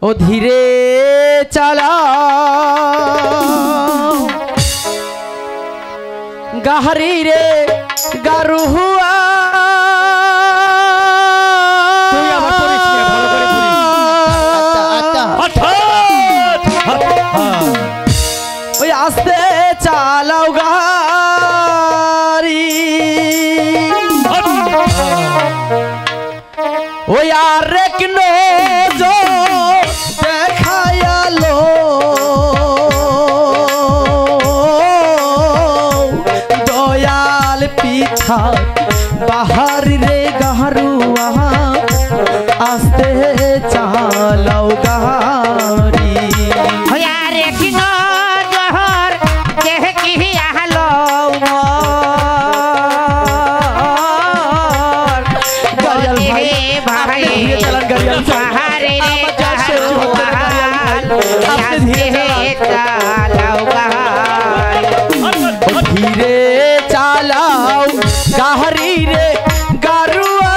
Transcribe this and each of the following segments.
ও ধীরে চালাও গাহারি রে গারুহুয়া ওই আস্তে চালাও গাড়ি ওই আর এক নজর দেখায়ালো দয়াল পিঠা বাহার রে গারুয়া আস্তে চালাও গাড়ি আর এক নজর দেখিয়ালো ধীরে চালাও গাহারি রে গারুয়া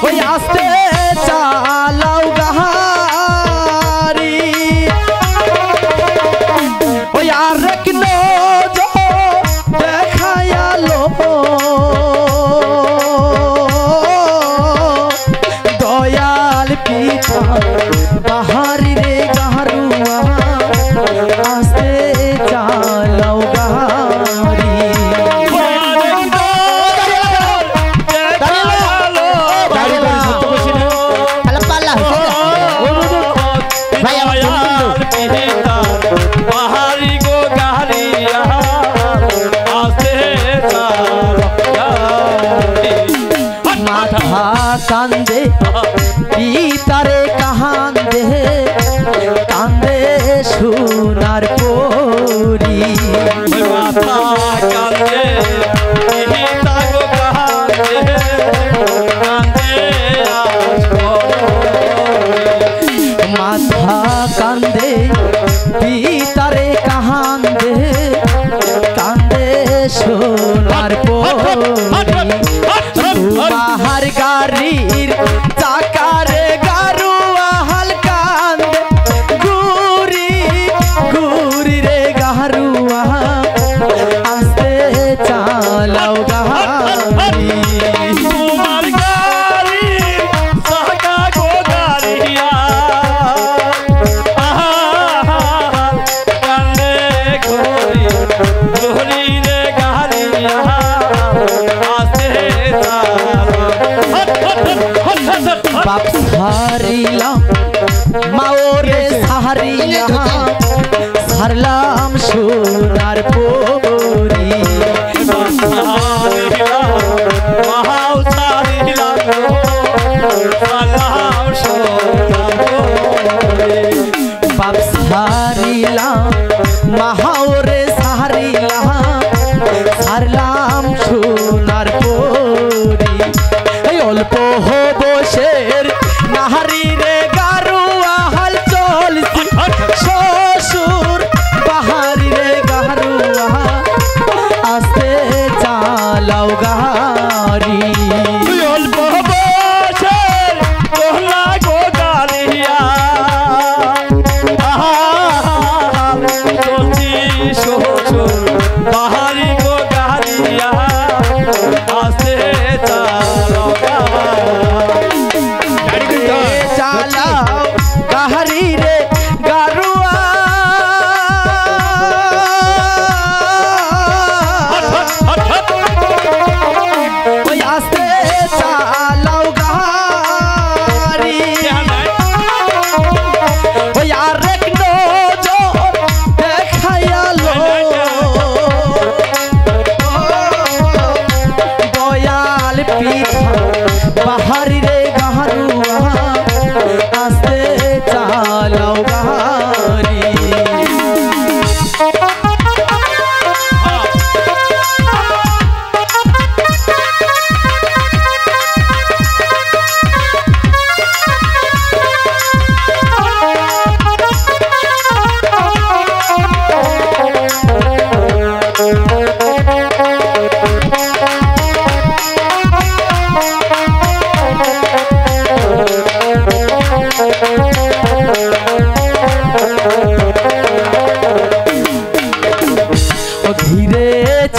ওই আস্তে চালাও গাহারি ওই আর এক নজর দেখায়ালো দয়াল পিতা বাহারি রে গারুয়া আস্তে চালাও গাড়ি মাথা কান্দে পিতারে কাহান্দে কান্দে সোনার পরি মাথা কান্দে পিতা গো কান্দে কান্দে মাথা কান্দে পিতারে কাহান্দে কান্দে সোনার পরি বাহার গাড়ির চাকারে গারুয়া হালকান্দে গুরি গুরি রে গারুয়া আস্তে চালাও গাড়ি তোমার গাড়ি সাকা গো গাড়িয়া কান্দে ঘড়ি ঘড়ি রে গাড়িয়া আস্তে বাপ সারিলাম মাওরে সারিলাম সারলাম সোনার পরি মহাউ সারিলাম সালাম বাপ সারিলাম মাওরে সারিলাম সারলাম সোনার পরি এই অল্প বসের নাহারি রে গারুয়া হাল চলছি শ্বশুর বাহার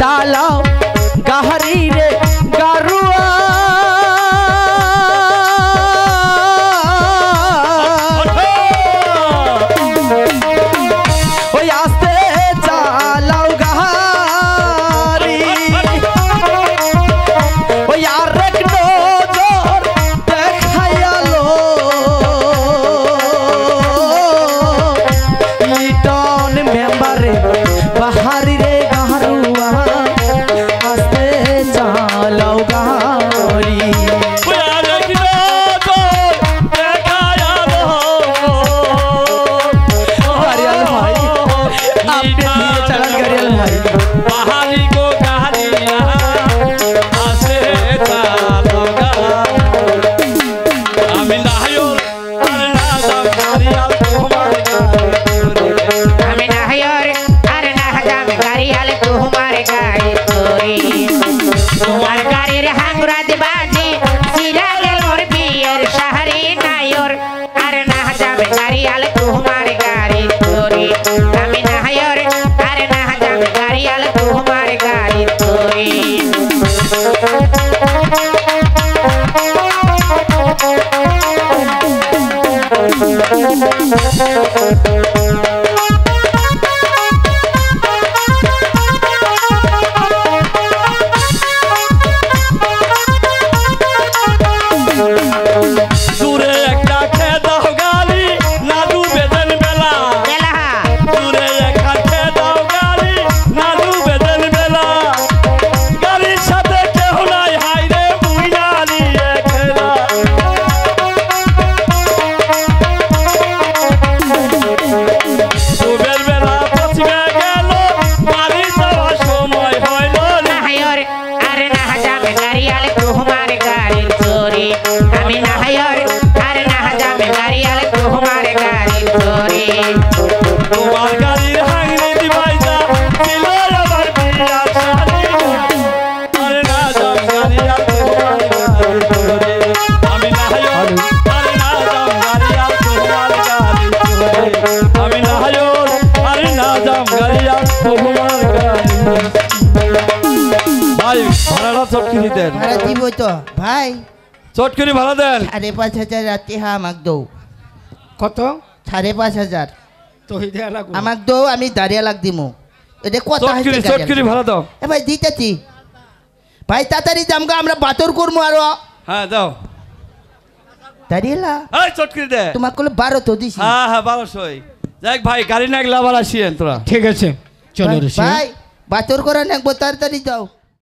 চালাও গাহারি রে গারুয়া ওই আস্তে চালাও গাহারি ওই আরেক নজর দেখাইয়ালো লিটন মেম্বারে বাহারি রে গারুয়া আস্তে চালাও গাহারি গাড়িয়াল ভাই আপনি দিয়ে চালান গাড়িয়াল ভাই বাহারি গো গাহারিয়া আসে চালো আমি নাহয়র আর না দাম গাড়িয়াল তোমার আমি না হয়র আর না হাজাম গাড়িয়াল তোমার গাড়ি তোরে তোমার গাড়ির হাঙ্গুরাত বাজে সিরা গেল মোর বিয়ের শহরে নায়র আর না হাজাম গাড়িয়াল তোমার গাড়ি তোরে আমি না হয়র আর না হাজাম গাড়িয়াল তোমার গাড়ি তোরে দূরে একটা খেদাও গালি না ডুবে দেন বেলা বেলাহা দূরে একটা খেদাও গালি না ডুবে দেন বেলা গাড়ির সাথে কেউ নাই হাইরে বুইনা নিয়ে খেলা ডুবের বেলা পচিবে গেল বাড়ি যাওয়ার সময় হইল না নাহয়র আর না হাজাম গাড়িয়াল তোমার গাড়ি তোরে আমি নাহয়র আর না হাজাম গাড়িয়াল তোমার গাড়ি তোরে তোমার গাড়ির হাঙ্গি দিবাই যা ছিল আমার বিয়ার শাড়ি আরে না যাম গাড়ি আর তোমার গাড়ি তোরে আমি না হায় আরে না যাম গাড়ি আর তোমার গাড়ি তোরে আমি না হায় আরে না যাম গাড়ি আর তোমার গাড়ি ভাই ভাড়াটা চটকিনি দেন ভাড়া দিব তো ভাই চটকিনি ভাড়া দেন 5,500 রাতে হা আমাক দৌ কত 5,500 তো দেয়া লাগো আমাক দৌ আমি দাঁড়িয়ে লাগ দিমু এটা কথা চটকিনি চটকিনি ভাড়া দাও এ ভাই দিতেছি ভাই তাড়াতাড়ি জামগা আমরা বাতর করবো আরো হ্যাঁ দাও দাঁড়িয়ে লা এই চটকিনি দে তোমাক কলে 12 তো দিছি হ্যাঁ হ্যাঁ 1200 যাক ভাই গাড়ি না গেলে আবার আসিয়েন তোরা ঠিক আছে চলো ঋষি ভাই বাতর করা নাকবো তাড়াতাড়ি যাও